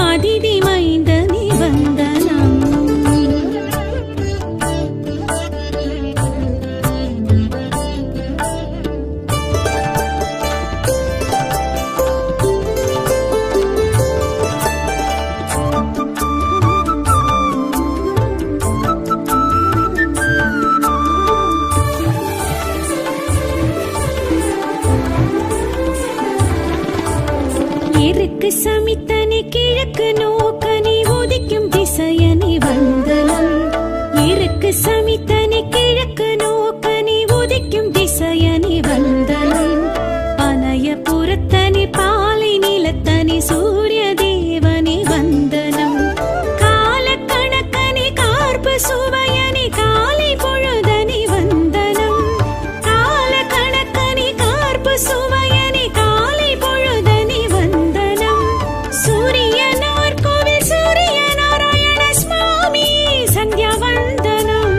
அதிதி மைந்தனி வந்தனம். இருக்கு சமித்தனி கிழக்கு நோக்கனி உதிக்கும் திசையனி வந்தனம். இருக்கு சமித்தனி கிழக்கு நோக்கனி உதிக்கும் திசையனி வந்தனம். பனைய புறத்தனி பாலை நிலத்தனி சூரிய தேவனி வந்தனம். கால கணக்கனி கார்பு சுவையனி காலை பொழுதனி வந்தனம். கால கணக்கனி கார்பு சுவையனி காலை பொழுதனி வந்தனம். சூரியனார் கோவில் சூரிய நாராயண சுவாமி சந்தியா வந்தனம்.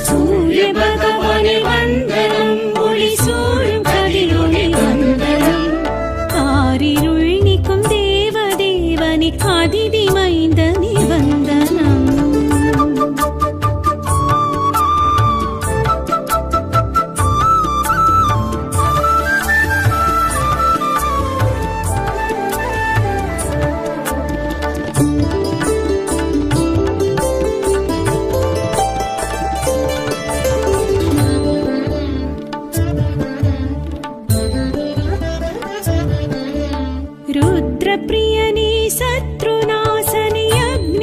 சூரிய பகவானே வந்தனம். ஒளி சூழும் கதிரொளி வந்தனம். காரிருள் நீக்கும் தேவ தேவனி அதிதி மைந்தனி வந்தனம். ருத்ரப்ரியனி சத்ருநாசனி யக்ஞ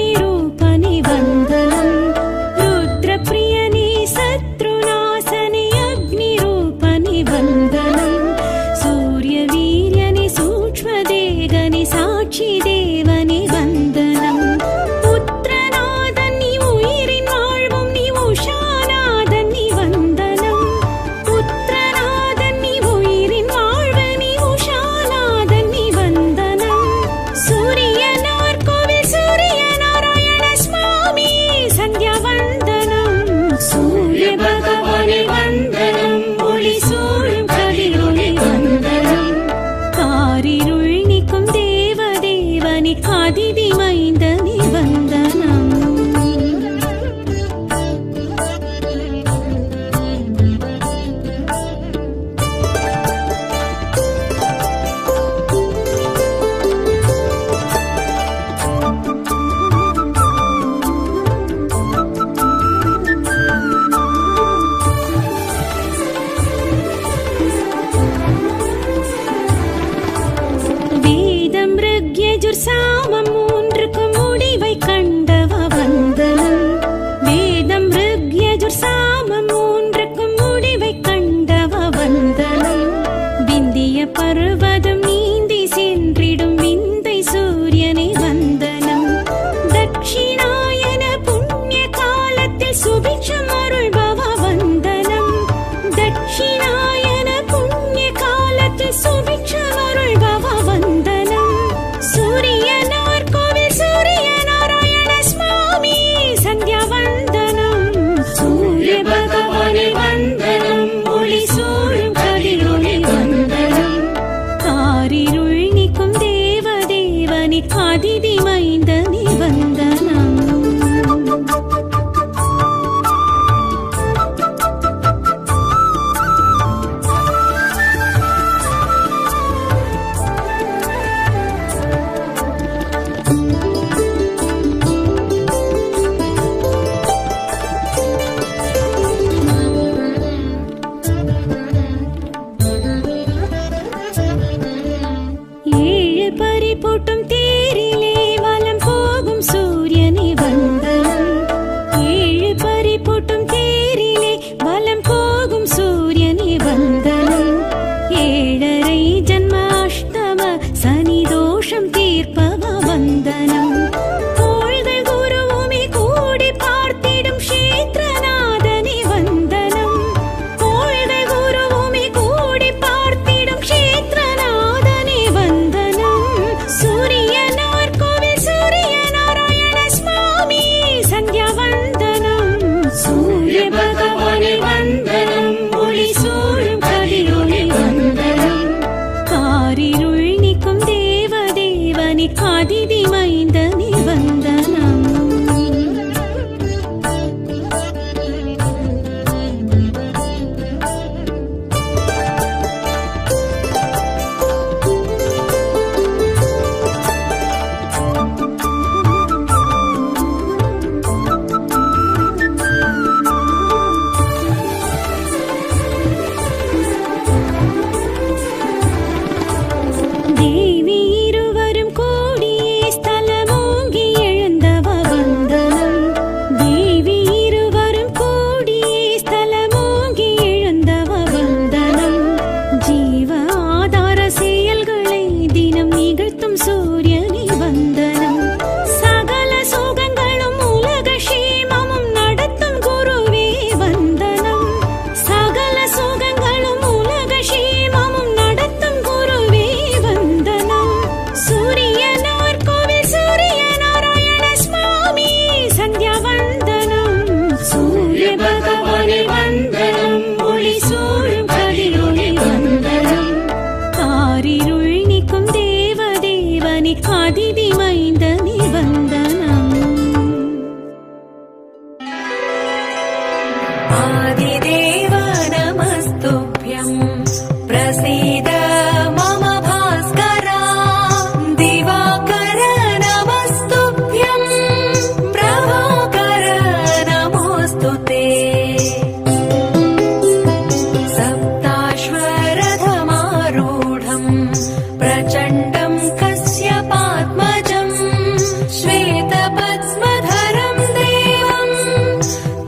पद्मधरं देवं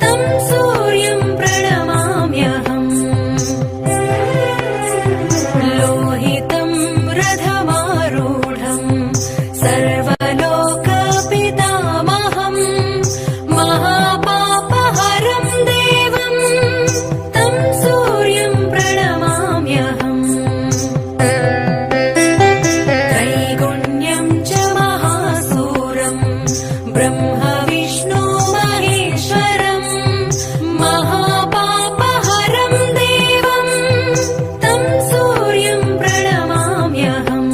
तं सूर्यं प्रणमाम्यहम् लोहितं रथमारूढं सर्वलोकपितामहं महापापहरं देवं तं सूर्यं प्रणमाम्यहम् त्रैगुण्यं च महासूरं ब्रह्म विष्णु महेश्वरं महापापहरं देवं तं सूर्यं प्रणमाम्यहम्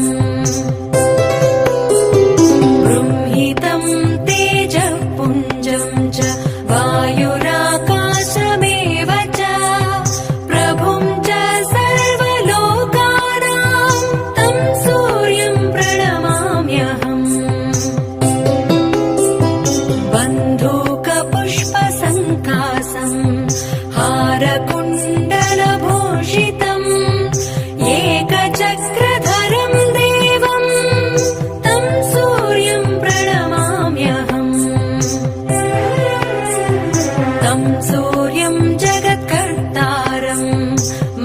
बृंहितं तेजःपुञ्जं च वायुराकाशमेव च प्रभुं च सर्वलोकानां तं सूर्यं प्रणमाम्यहम् बन्धूकपुष्पसङ्कासं हारकुण्डलभूषितम् एकचक्रधरं देवं तं सूर्यं प्रणमाम्यहम् तं सूर्यं जगत्कर्तारं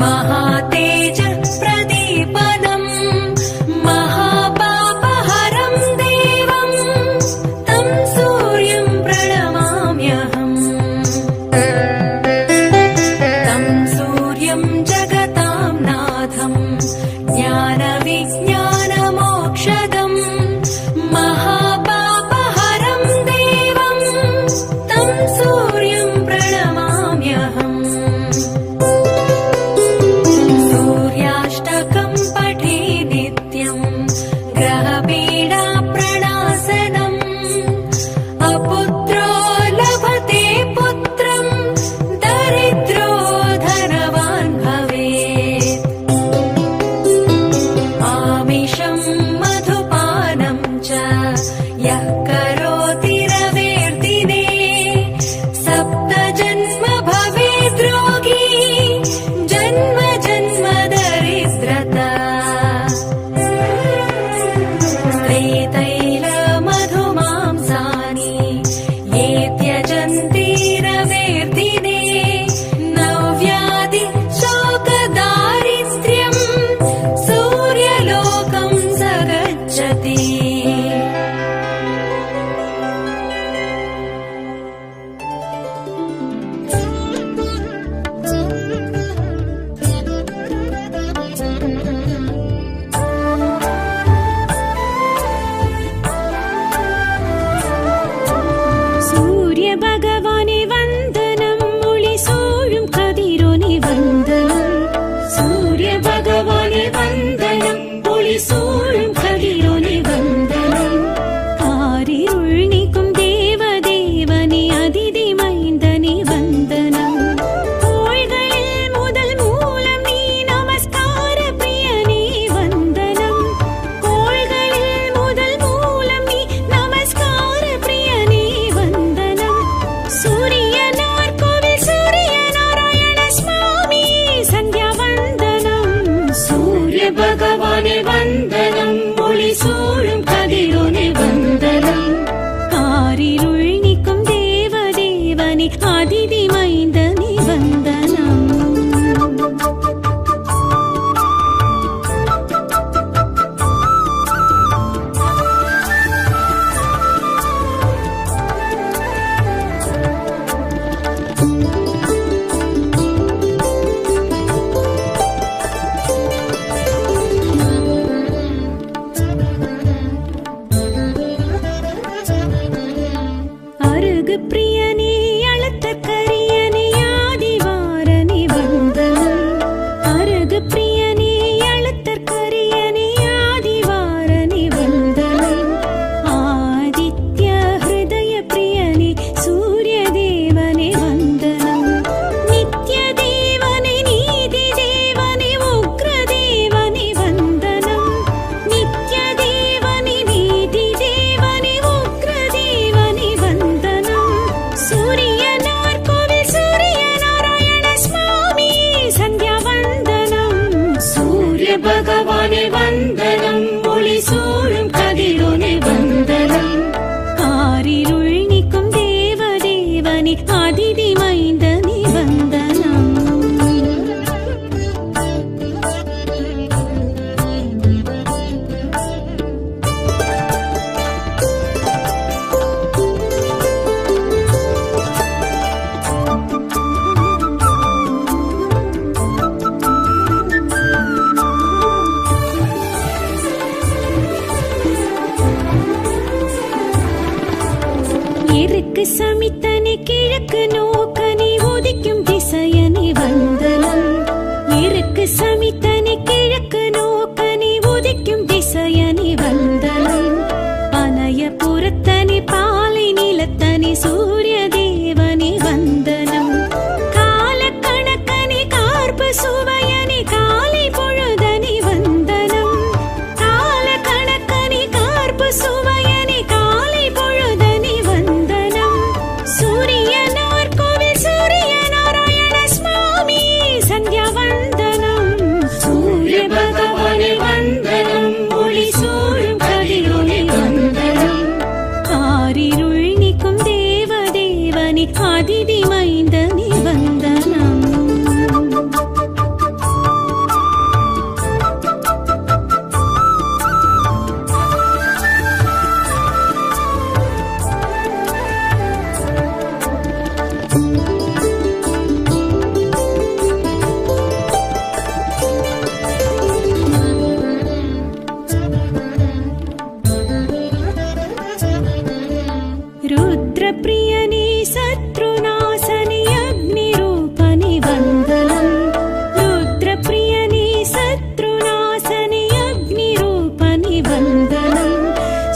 महातेजप्रदीपनं महापापहरं देवं तं सूर्यं प्रणमाम्यहम् तं सूर्यं जगतां नाथं ज्ञानविज्ञानमोक्षदं महापापहरं देवं तं सूर्यं प्रणमाम्यहम् सूर्याष्टकं पठे नित्यं ग्रहपीडाप्रणाशनम् अपुत्रो लभते पुत्रं दरिद्रो धनवान् भवेत् आमिषं मधुपानं च यः करोति रवेर्दिने सप्तजन्म भवेद् रोगी जन्म जन्म दरिद्रता स्त्रीतैलमधुमांसानि ये त्यजन्ति रवेर्दिने नव्याधि शोकदारिद्र्यं सूर्यलोकं स गच्छति सूर्यभगवाने वन्दनं मुळिसूळुं कदिरोनि वन्दनं सूर्यभगवाने वन्दनं मुळिसूळुं कदिरोनि वन्दनं कारिरुळ्निकुं देवदेवने அதிதிமைந்தனே वन्दनं கோள்களில் முதல் மூலம் நீ நமஸ்கார பிரியனே वन्दनं கோள்களில் முதல் மூலம் நீ நமஸ்கார பிரியனே वन्दनं சூரியனார் கோவில் சூரியநாராயண சுவாமி சந்தியா வந்தனம் சூரிய பகவானே வந்தனம் ஒளிசூழும் கதிரோனே வந்தனம் காரிருள் நீக்கும் தேவதேவனே அதிதி மைந்தனே வந்தனம் அருகு பிரியனே அழுத்த கரியனே ஆதிவாரனே வந்தனம் அருகு பிரியனே அழுத்த கரியனே ஆதிவாரனே வந்தனம் ஆதித்ய ஹிருதய பிரியனே சூரிய தேவனே வந்தனம் நித்ய தேவனே நீதி தேவனே உக்ர தேவனே வந்தனம் நித்ய தேவனே நீதி தேவனே உக்ர தேவனே வந்தனம் அதிதி மைந்தனே வந்தனம். இருக்கு சமித்தனே கிழக்கு நோக்கனே உதிக்கும் திசையனே வந்தனம். இருக்கு சமித்தனே கிழக்கு நோக்கனே உதிக்கும் திசையனே வந்தனம். பனைய புறத்தனே பாலை நிலத்தனே சூரிய தேவனே வந்தனம். கால கணக்கனே கார்பு சுவையனே காலை பொழுதனே வந்தனம். கால கணக்கனே கார்பு சுவையனே காலை பொழுதனே வந்தனம். சூரியனார் கோவில் சூரிய நாராயண சுவாமி சந்தியா வந்தனம். சூரிய பகவானே வந்தனம். ஒளி சூழும் கதிரொளி வந்தனம். காரிருள் நீக்கும் தேவ தேவனே அதிதி மைந்தனே வந்தனம். ருத்ரப்ரியனே சத்ருநாசனே அக்னிரூபனே வந்தனம். ருத்ரப்ரியனே சத்ருநாசனே அக்னிரூபனே வந்தனம்.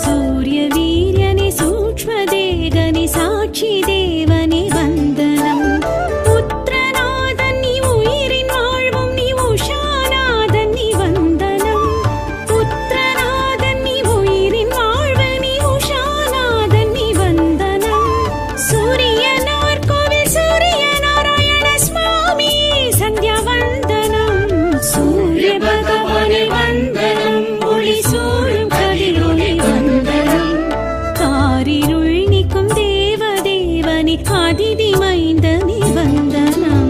சூரிய வீரியனே சூக்ஷ்மதேகனே சாட்சி தேவனே வந்தனம். புத்திரநாதன் நீ உயிரின் வாழ்வும் நீ உஷாநாதன் நீ வந்தனம். புத்திரநாதன் நீ உயிரின் வாழ்வு நீ உஷாநாதன் நீ வந்தனம். சூரியனார் கோவில் சூரிய நாராயண சுவாமி சந்தியா வந்தனம். சூரிய பகவானே வந்தனம். ஒளி சூழும் கதிரொளி வந்தனம். காரிருள் நீக்கும் தேவ தேவனே அதிதி மைந்தனே வந்தனம்.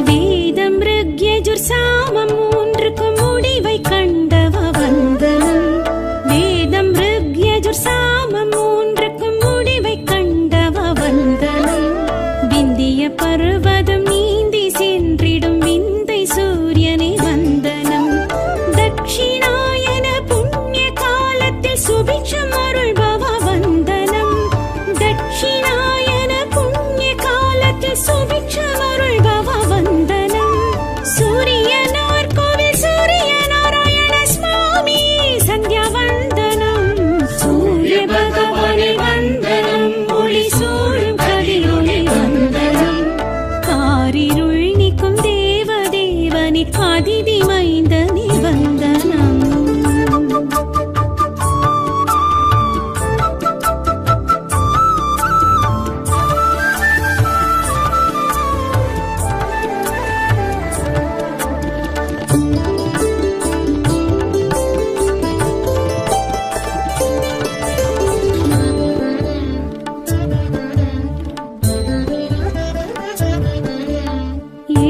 வேதம் ருக்யஜுர் சாமம் மூன்றுக்கும் முடிவை கண்டவ வந்தனம். வேதம் ருக்யஜுர் சாமம் மூன்றுக்கும் முடிவை கண்டவ வந்தனம். விந்திய பர்வதம் நீந்தி சென்றிடும் விந்தை சூரியனே வந்தனம். தட்சிணாயன புண்ணிய காலத்தில் சுபிட்சம் அருள்பவ வந்தனம். தட்சிணாயன புண்ணிய காலத்தில் சுபிட்சம் அருள்பவ வந்தனம். சூரியனார் கோவில் சூரிய நாராயண சுவாமி சந்தியா வந்தனம். சூரிய பகவானே வந்தனம். ஒளி சூழும் கதிரொளி வந்தனம். காரிருள் நீக்கும் தேவ தேவனே அதிதி மைந்தனே வந்தனம்.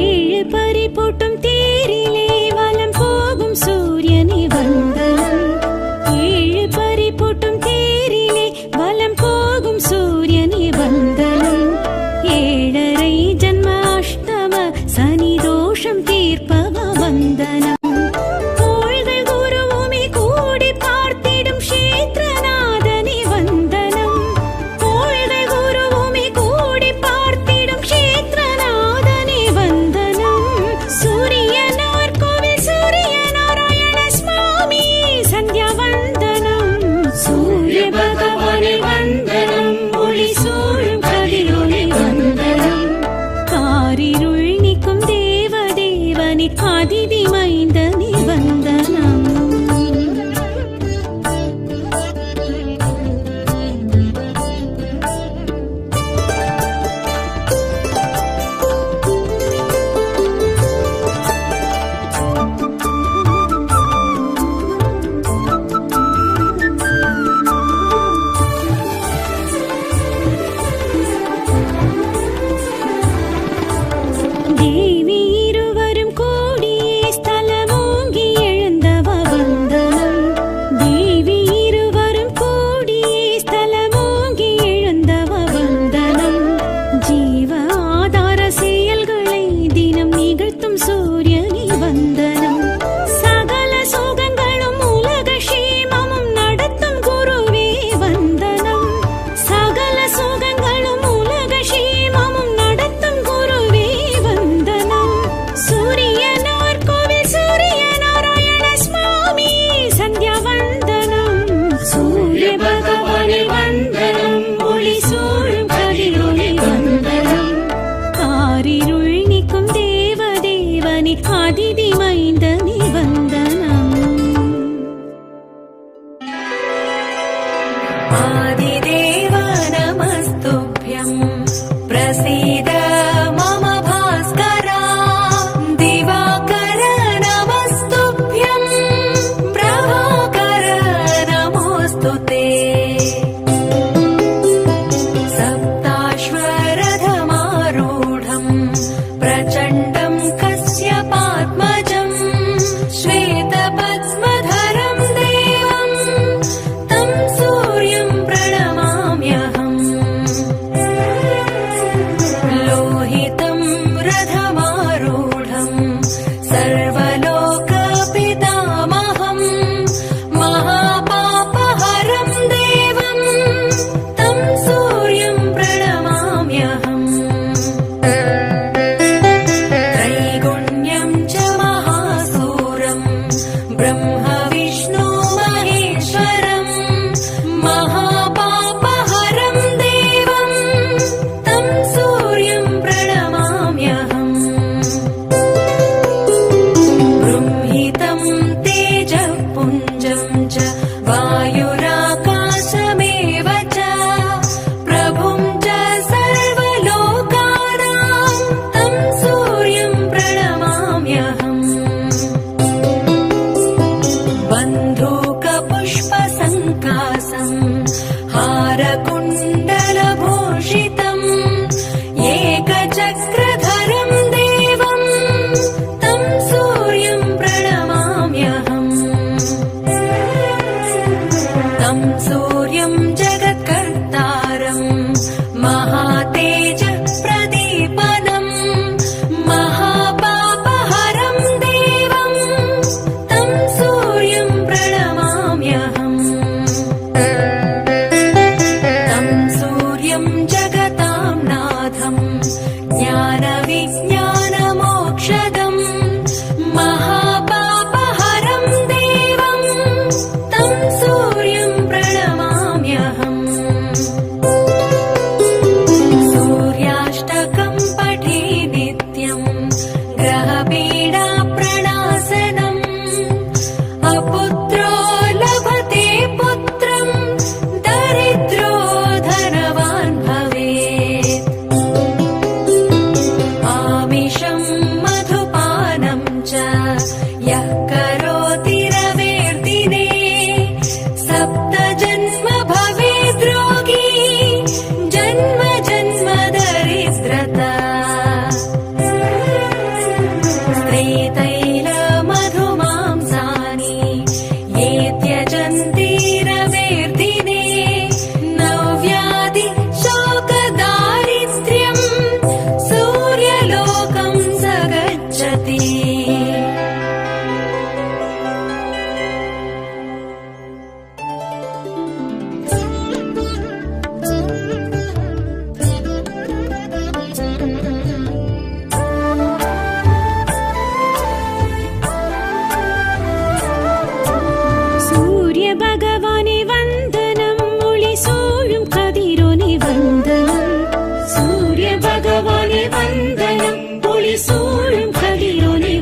ஏழு பறிபோட்டும் தேரிலே வலம் போகும் சூரியனே வந்தனம். ஏழு பறிபோட்டும் தேரிலே வலம் போகும் சூரியனே வந்தனம். ஏழரை ஜன்ம அஷ்டம சனி தோஷம் தீர்ப்பவ வந்தனம். கோள்கள் குருவுமே கூடி பார்த்திடும் க்ஷேத்ரநாதனே வந்தனம். கோள்கள் குருவுமே கூடி பார்த்திடும் க்ஷேத்ரநாதனே வந்தனம். சூரியனார் கோவில் சூரிய நாராயண சுவாமி சந்தியா வந்தனம். சூரிய பகவானே வந்தனம். ஒளி சூழும் கதிரொளி வந்தனம். காரிருள் நீக்கும் தேவ தேவனே சூரியனே அதிதி மைந்தனே வந்தனம். आदिदेव नमस्तुभ्यं प्रसीद मम भास्करा. दिवाकर नमस्तुभ्यं प्रभाकर नमोऽस्तु ते. सप्ताश्वरथमारूढं प्रचण्डं कश्यपात्मजं श्वेतपद्मधरं देवं तं सूर्यं प्रणमाम्यहम्. लोहितं रथमारूढं सर्वलोकपितामहं महापापहरं देवं तं सूर्यं प्रणमाम्यहम्. त्रैगुण्यं च महासूरं ब्रह्म विष्णु महेश्वरं महापापहरं देवं तं सूर्यं प्रणमाम्यहम्. बृंहितं तेजःपुञ्जं च वायुराकाशमेव च प्रभुं च सर्वलोकानां तं सूर्यं प्रणमाम्यहम्. बन्धूकपुष्पसङ्कासं हारकुण्डलभूषितम् एकचक्रधरं देवं तं सूर्यं प्रणमाम्यहम्. तं सूर्यं जगत्कर्तारं महातेजप्रदीपनं महापापहरं देवं तं सूर्यं प्रणमाम्यहम्. तं सूर्यं जगतां नाथं ज्ञानविज्ञानमोक्षदं महापापहरं देवं तं सूर्यं प्रणमाम्यहम्. सूर्याष्टकं पठे नित्यं ग्रहपीडाप्रणाशनम्. अपुत्रो लभते पुत्रं दरिद्रो धनवान् भवेत्. आमिषं मधुपानं च यः करोति रवेर्दिने सप्तजन्म भवेद् रोगी जन्म जन्म दरिद्रता. स्त्रीतैलमधुमांसानि ये त्यजन्ति रवेर्दिने नव्याधि शोकदारिद्र्यं सूर्यलोकं स गच्छति. சூரிய பகவானே வந்தனம் ஒளி சூழும் கதிரோனே வந்தனம். சூரிய பகவானே வந்தனம் ஒளி சூழும் கதிரோனே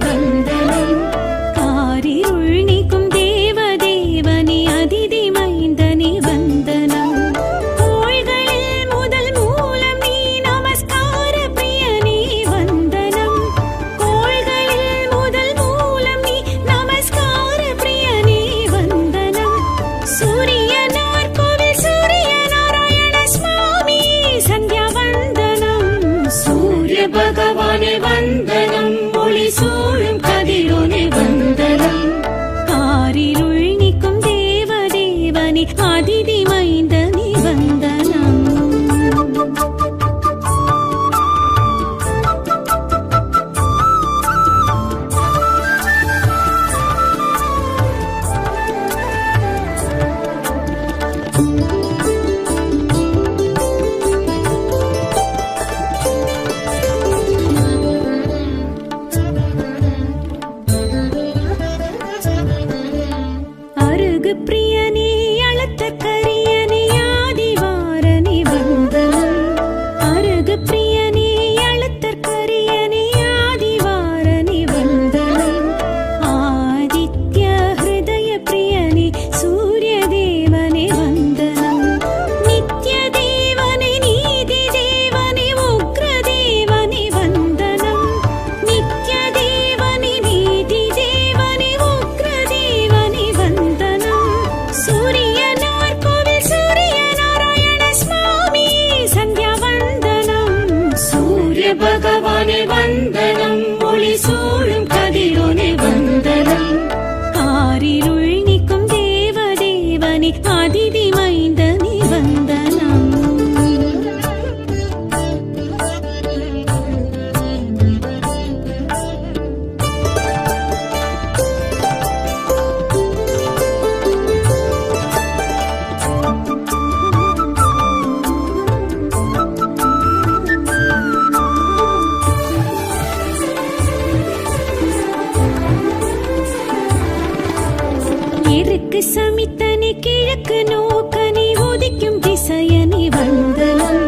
தெற்கு சமித்தனி கிழக்கு நோக்கனி உதிக்கும் திசையனி வந்தனம்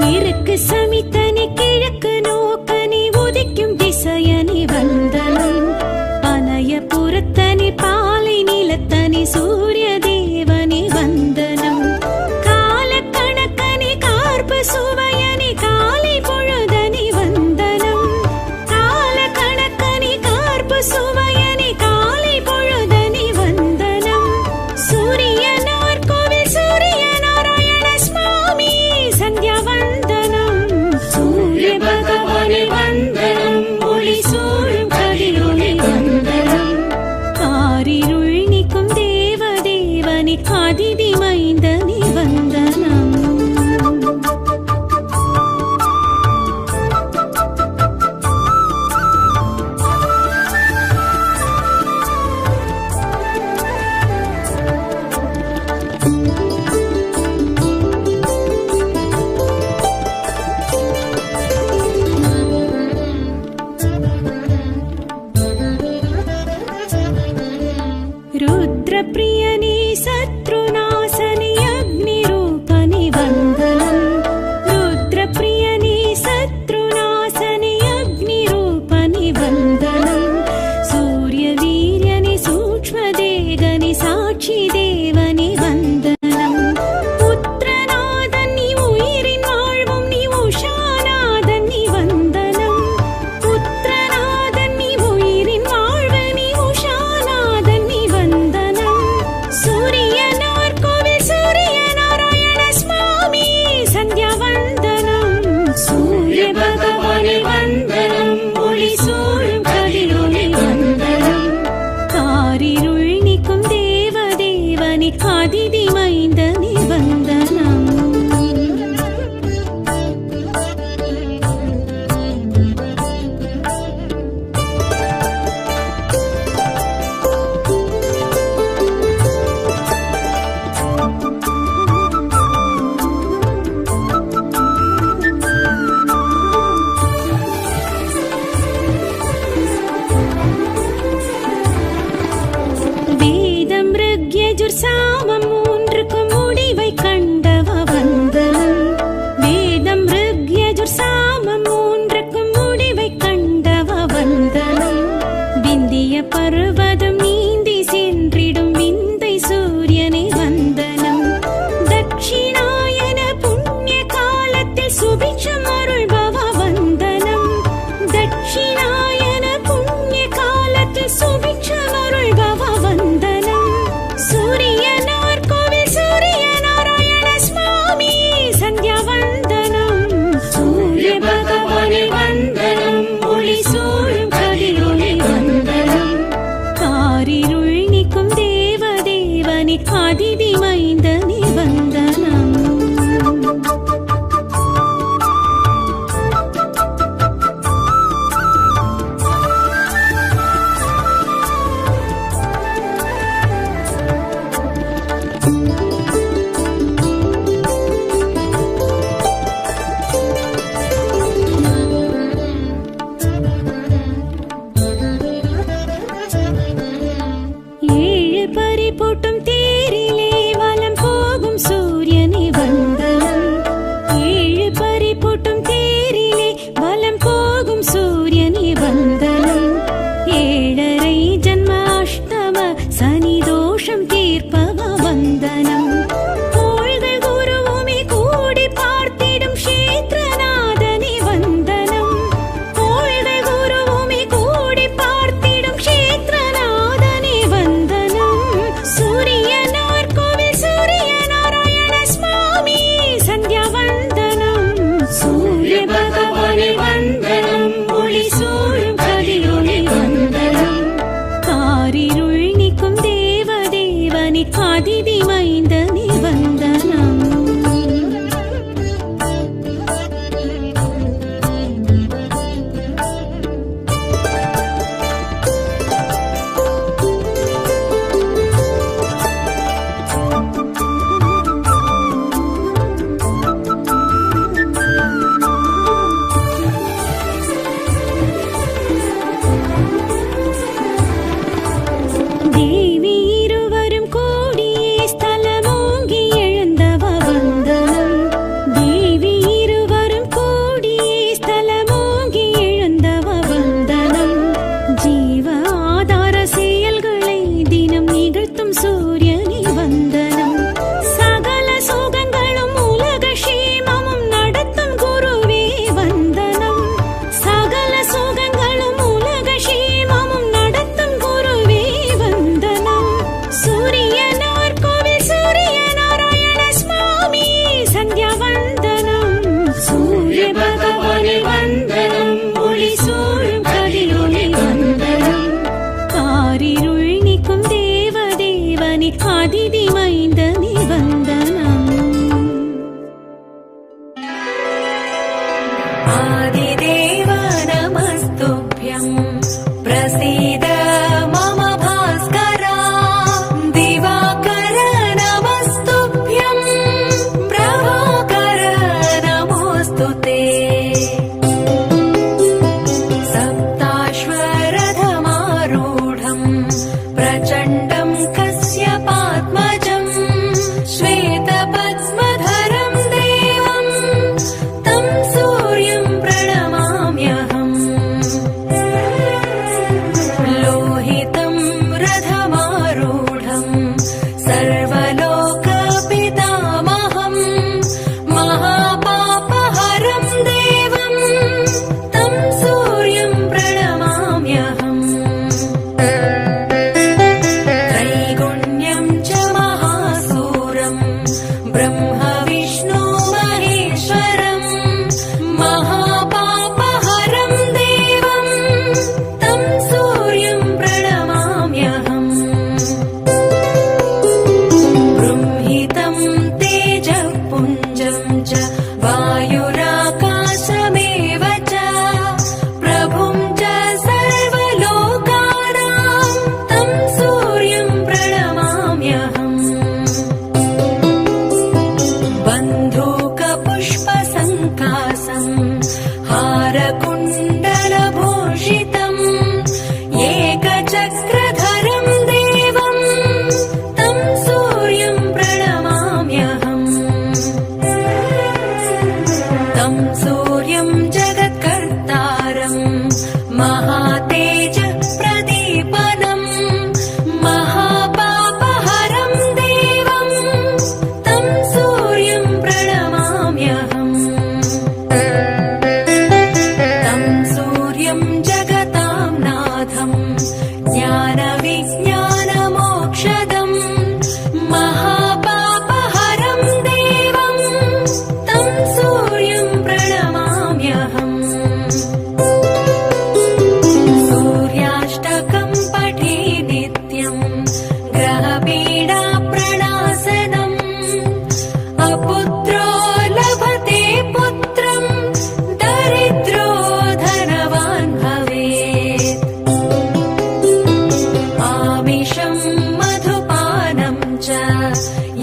இருக்கு சமித்தனி கிழக்கு நோக்கனி உதிக்கும் திசையனி வந்தனம் பனைய புறத்தனி பாலை நிலத்தனி சூரிய தேவனி வந்தனம் கால கணக்கனி கார்பு சுவையனி காலை பொழுதனி வந்தனம் கால கணக்கனி கார்பு சுவையனி காலை பொழுதனி வந்தனம் சூரியனார் கோவில் சூரிய நாராயண சுவாமி சந்தியா வந்தனம் சூரிய பகவானே வந்தனம் ஒளி சூழும் கதிரொளி வந்தனம் காரிருள் நீக்கும் தேவ தேவனி அதிதி மைந்தனி வந்தனம் रुद्रप्रियनि शत्रुनाशनि अग्निरूपनि वन्दनं रुद्रप्रियनि शत्रुनाशनि अग्निरूपनि वन्दनं सूर्यवीर्यनि सूक्ष्मदेगनि साक्षिदेवनि वन्दनं पुत्रनादन् नि उयिरिन् वाळ्वुम् नि उषानादन् नि वन्दनं पुत्रनादन् नि उयिरिन् वाळ्वु नि उषानादन् नि वन्दनं सूर्यनार कोविल सूर्य नारायण स्वामी सन्ध्या वन्दनं सूर्य भगवाने वन्दनं ஒளி சூழும் கதிரொளி வந்தனம் காரிருள் நீக்கும் தேவ தேவனி அதிதி மைந்தனி வந்தனம் வேதம் ருக்யஜுர் சாமம் மூன்றுக்கும் முடிவை கண்டவ வந்தனம் வேதம் ருக்யஜுர் சாமம் மூன்றுக்கும் முடிவை கண்டவ வந்தனம் விந்திய பர்வதம் நீந்தி சென்றிடும் விந்தை சூரியனை வந்தனம் தட்சிணாயன புண்ணிய காலத்தில் சுபிக்ஷம் அருள்பவ வந்தனம் தட்சிணாயன புண்ணிய காலத்தில் சுபிக்ஷம் அருள்பவ வந்தனம் சூரியனார் கோவில் சூரிய நாராயண சுவாமி சந்தியா வந்தனம் சூரிய பகவானே வந்தனம் ஒளி சூழும் கதிரொளி வந்தனம் காரி त्रैगुण्यं च महासूरं ब्रह्म विष्णु महेश्वरं महापापहरं देवं तं सूर्यं प्रणमाम्यहम् बृंहितं तेजःपुञ्जं च वायुराकाशमेव च प्रभुं च सर्वलोकानां तं सूर्यं प्रणमाम्यहम् बन्धूकपुष्पसङ्कासं हारकुण्डलभूषितम् एकचक्रधरं देवं तं सूर्यं प्रणमाम्यहम् तं सूर्यं जगत्कर्तारं महातेज प्रदीपनं महापापहरं देवं तं सूर्यं प्रणमाम्यहम् तं सूर्यं जगतां नाथं ज्ञानविज्ञानमोक्षदं महापापहरं देवं तं सूर्यं प्रणमाम्यहम् सूर्याष्टकं पठे नित्यं ग्रहपीडाप्रणाशनम् अपुत्रो लभते पुत्रं दरिद्रो धनवान् भवेत् आमिषं मधुपानं च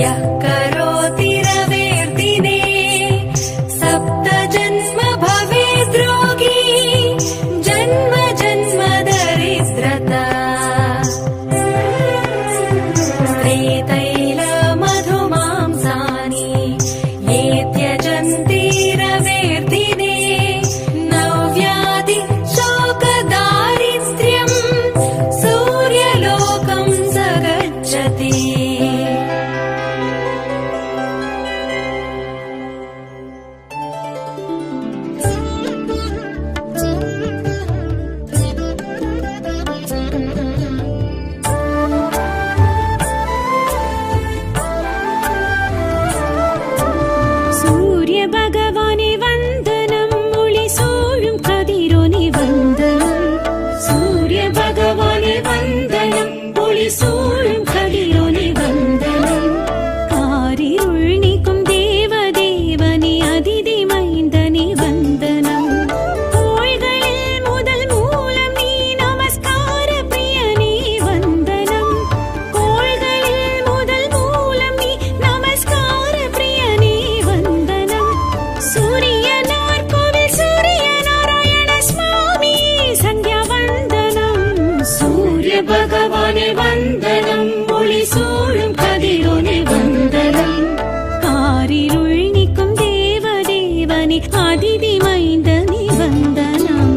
यः करोति रवेर्दिने सप्तजन्म भवेद्रोगी जन्म जन्म दरिद्रता स्त्रीतैलमधुमांसानि ये त्यजन्ति रवेर्दिने नव्याधि शोकदारिद्र्यं सूर्यलोकं स गच्छति சூரிய பகவானே வந்தனம் ஒளி சூழும் கதிரோனே வந்தனம் சூரிய பகவானே வந்தனம் ஒளி சூழும் கதிரோனே வந்தனம் காரிருள் நீக்கும் தேவதேவனே அதிதி மைந்தனே வந்தனம் கோள்களில் முதல் மூலம் நீ நமஸ்கார பிரியனே வந்தனம் கோள்களில் முதல் மூலம் நீ நமஸ்கார பிரியனே வந்தனம் சூரியனார் கோவில் சூரிய நாராயண சுவாமி சந்தியா வந்தனம் சூரிய பகவானே வந்தனம் ஒளி சூழும் கதிரோனே வந்தனம் காரிருள் நீக்கும் தேவதேவனே அதிதி மைந்தனே வந்தனம்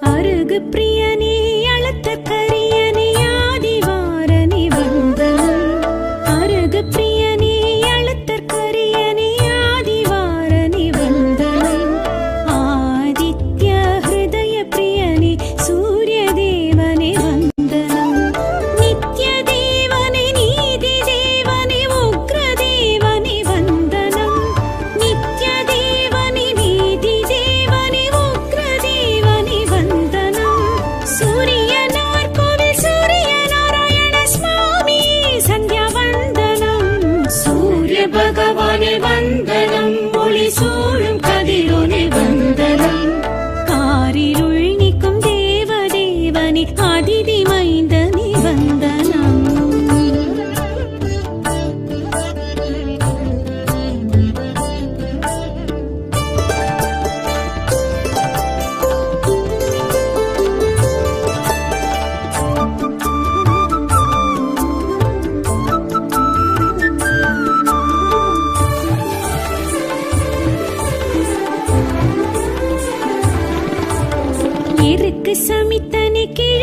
அருகு பிரியனே அழுத்த கரியனே ஆதிவாரனே வந்தனம் அருகு பிரியனே அழுத்த கரியனே ஆதிவாரனே வந்தனம் ஆதித்ய ஹிருதய பிரியனே சூரிய தேவனே வந்தனம் நித்ய தேவனே நீதி தேவனே உக்ர தேவனே வந்தனம் நித்ய தேவனே நீதி தேவனே உக்ர தேவனே வந்தனம் சூரியனார் கோவில் சூரிய நாராயண சுவாமி சந்தியா வந்தனம் சூரிய பகவானே வந்தனம் ஒளி சூழும் கதிரோனே வந்தனம் காரிருள் நீக்கும் தேவதேவனே அதிதி மைந்தனே வந்தனம்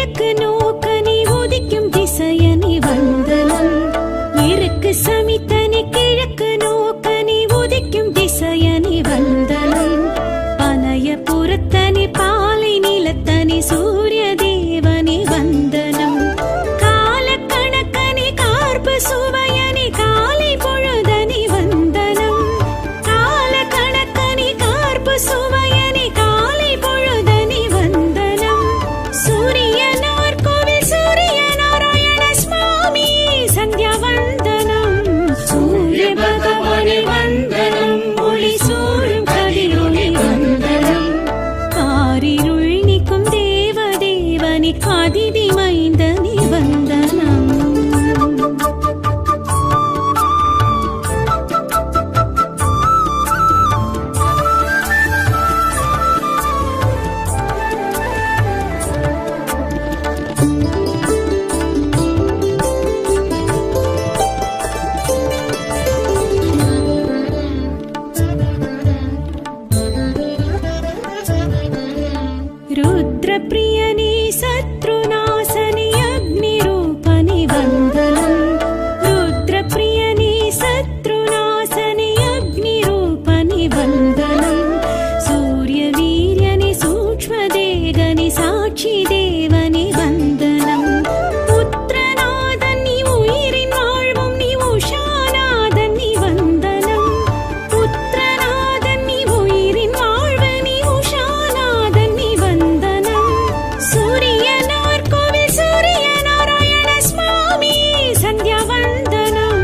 கிழக்கு நோக்க நீ உதிக்கும் திசையனி வந்தனம். இருக்கு சமித்தனி கிழக்கு நோக்க நீ உதிக்கும் திசையனி வந்தனம். பனைய புறத்தனி பாலை நிலத்தனி சூரிய தேவனி வந்தனம். கால கணக்கனி கார்பு சுவையனி காலை பொழுதனி வந்தனம். கால கணக்கனி கார்பு சுவையனி காலை பொழுதனி வந்தனம். சூரியனார் கோவில் சூரிய நாராயண சுவாமி சந்தியா வந்தனம். சூரிய பகவானே வந்தனம். ஒளி சூழும் கதிரொளி வந்தனம். காரிருள் நீக்கும் தேவ தேவனி அதிதி மைந்தனி வந்தனம். रुद्रप्रियनि शत्रुनाशनि अग्निरूपनि वन्दनं. रुद्रप्रियनि शत्रुनाशनि अग्निरूपनि वन्दनं. सूर्यवीर्यनि सूक्ष्मदेगनि साक्षिदेवनि वन्दनं. पुत्रनादन् नि उयिरिन् वाळ्वुम् नि उषानादन् नि वन्दनं. पुत्रनादन् नि उयिरिन् वाळ्वु नि उषानादन् नि वन्दनं. सूर्यनार कोविल सूर्य नारायण स्वामी सन्ध्या वन्दनं.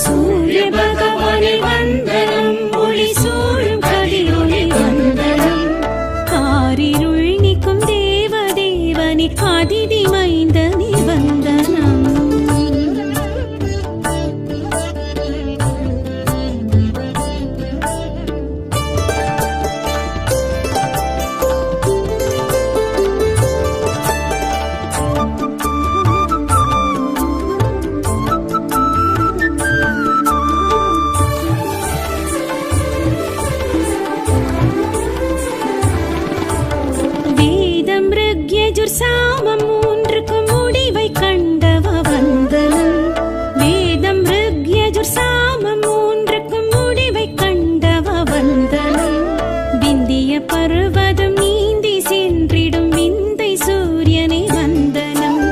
सूर्य भगवाने वन्दनं. ஒளி சூழும் கதிரொளி வந்தனம். காரிருள் நீக்கும் தேவ தேவனி அதிதி மைந்தனி வந்தனம். வேதம் ருக்யஜுர் சாமம் மூன்றுக்கும் முடிவை கண்டவ வந்தனம். வேதம் ருக்யஜுர் சாமம் மூன்றுக்கும் முடிவை கண்டவ வந்தனம். விந்திய பர்வதம் நீந்தி சென்றிடும் விந்தை சூரியனை வந்தனம்.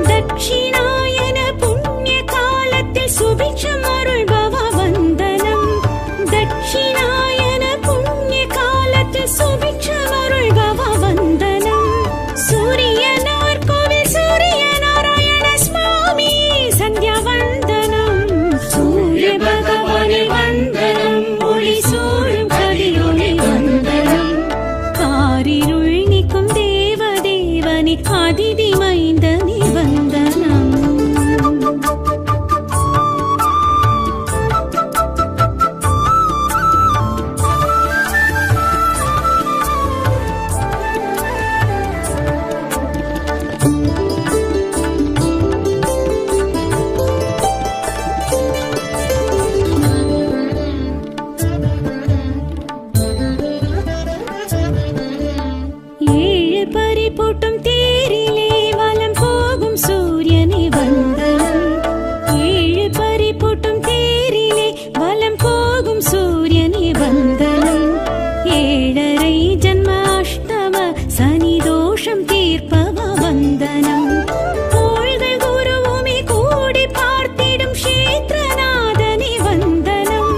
தட்சிணாயன புண்ணிய காலத்தில் சுபிக்ஷம் அருள்பவ வந்தனம். தட்சிணாயன புண்ணிய காலத்தில் சுபிக்ஷம் அருள்பவ வந்தனம். சூரியனார் கோவில் சூரிய நாராயண சுவாமி சந்தியா வந்தனம். சூரிய பகவானே வந்தனம். ஒளி சூழும் கதிரொளி வந்தனம். காரிருள் நீக்கும் தேவ தேவனி அதிதி மைந்தனி வந்தனம். ஏழு பறிபோட்டும் தேரிலே வலம் போகும் சூரியனை வந்தனம். ஏழு பறிபோட்டும் தேரிலே வலம் போகும் சூரியனை வந்தனம். ஏழரை ஜன்ம அஷ்டம சனி தோஷம் தீர்ப்பவ வந்தனம். கோள்கள் குருவுமே கூடி பார்த்திடும் க்ஷேத்ரநாதனே வந்தனம்.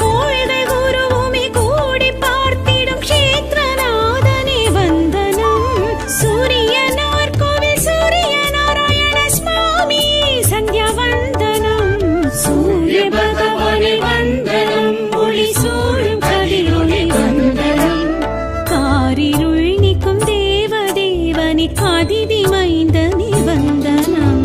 கோள்கள் குருவுமே கூடி பார்த்திடும் க்ஷேத்ரநாதனே வந்தனம். சூரியனார் கோவில் சூரிய நாராயண சுவாமி சந்தியா வந்தனம். சூரிய பகவானே வந்தனம். ஒளி சூழும் கதிரொளி வந்தனம். காரிருள் நீக்கும் தேவ தேவனி அதிதி மைந்தனி வந்தனம்.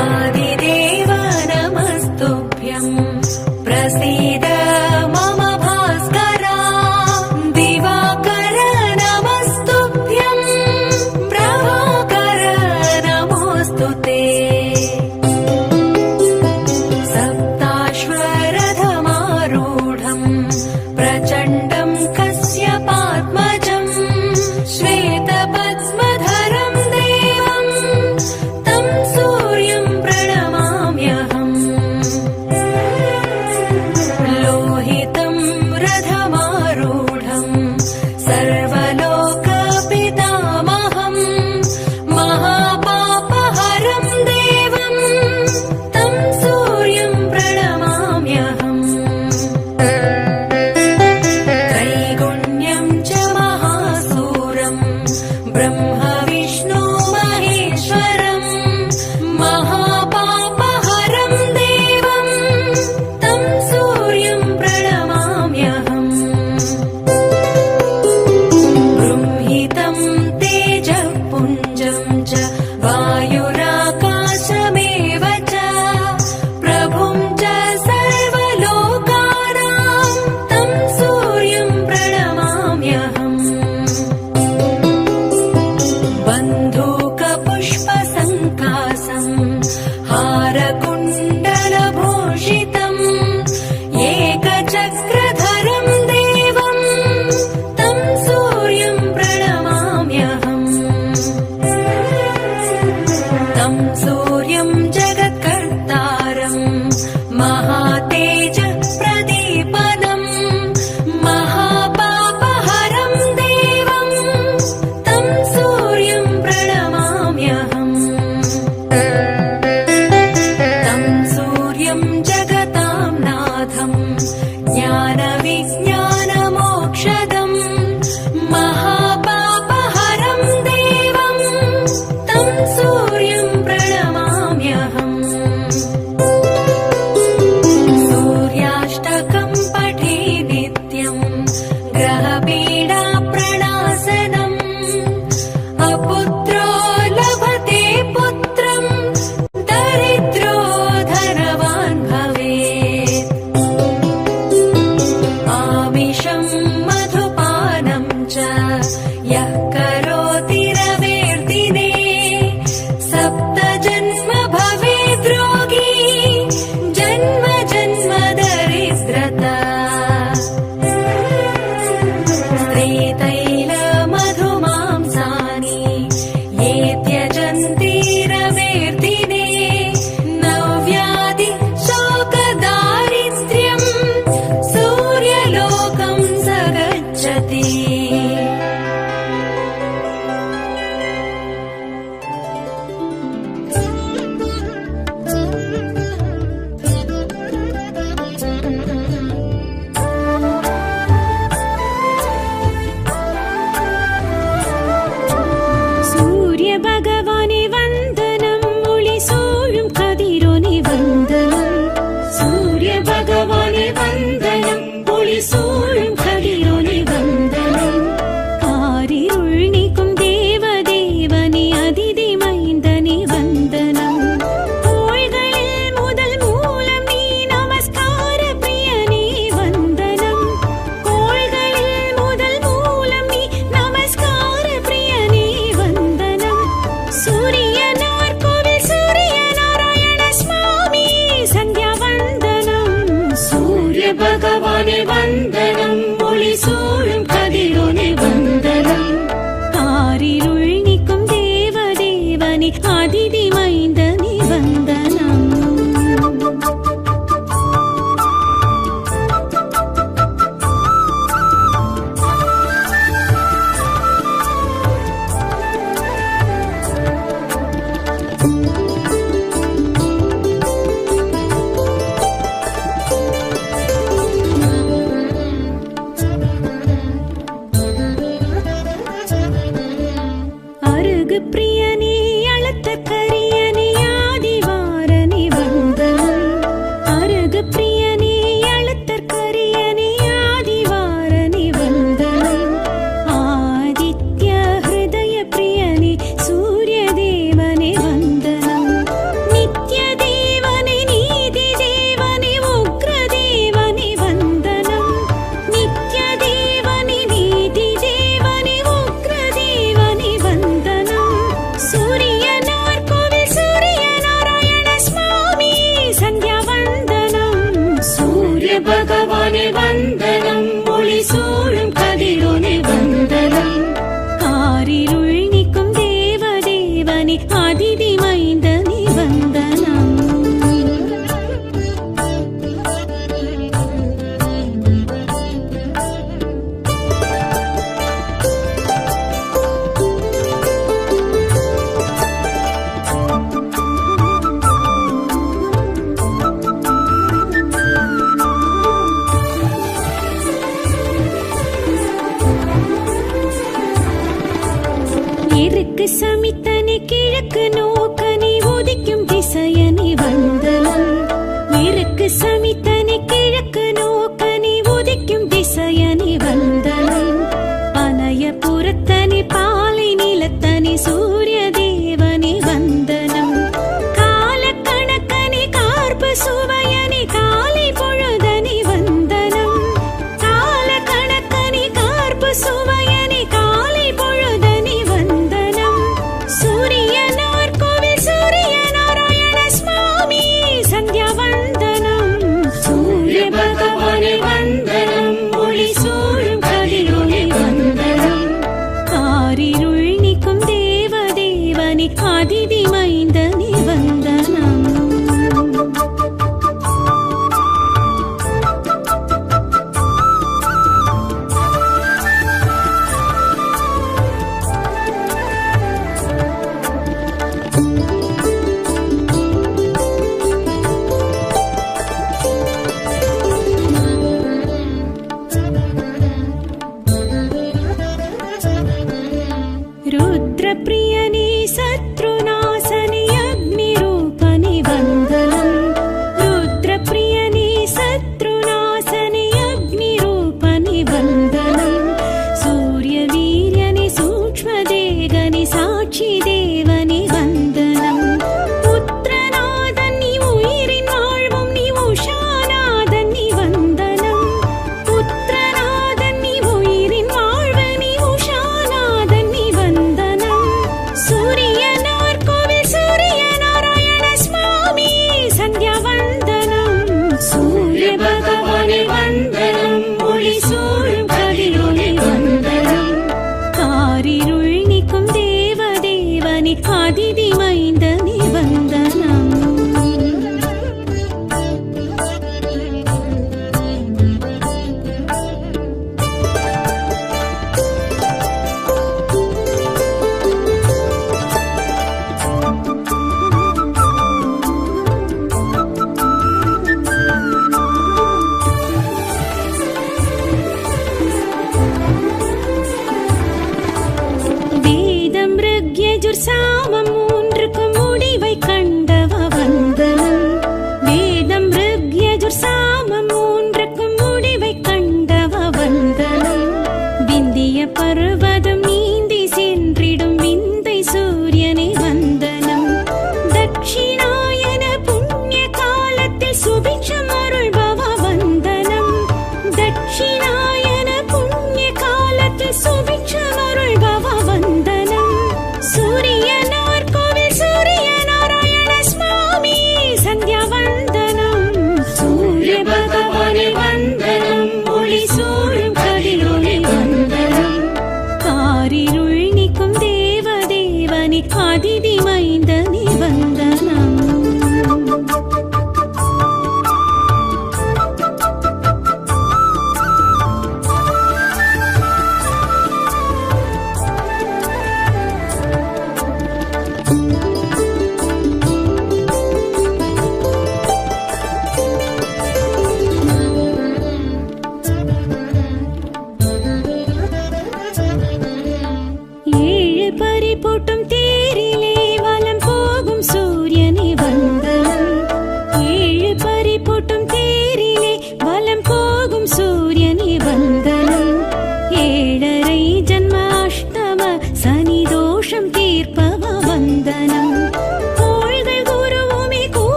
आदिदेव नमस्तुभ्यम् प्रसीद मम भास्करा दिवाकर नमस्तुभ्यम् प्रभाकर नमोऽस्तु ते सप्ताश्वरथमारूढम् प्रचण्डम् कस्यपात्मजम् श्वेतपद्मधरम् देवम् तं सूर्यम् प्रणमाम्यहम् लोहितम् रथमारूढम् सर्वलोकपितामहम् महापापहरम् देवम् तं सूर्यम् प्रणमाम्यहम् त्रैगुण्यम् च महासूरम् ब्रह्म विष्णु महेश्वरम् महापापहरम् देवम् तं सूर्यम् प्रणमाम्यहम् बृंहितम् तेजःपुञ्जम् च वायुराकाशमेव च प्रभुम् च सर्वलोकानां तं सूर्यम् प्रणमाम्यहम् बन्धूकपुष्पसङ्कासम् हारकुण्डलभूषितम् एकचक्रधरम् देवम् तं सूर्यम् प्रणमाम्यहम् तं सूर्यम् जगत्कर्तारम् महातेजप्रदीपनम् महापापहरम् देवम् तं सूर्यम् प्रणमाम्यहम् तं सूर्यम् जगता கிழக்கு நோக்கி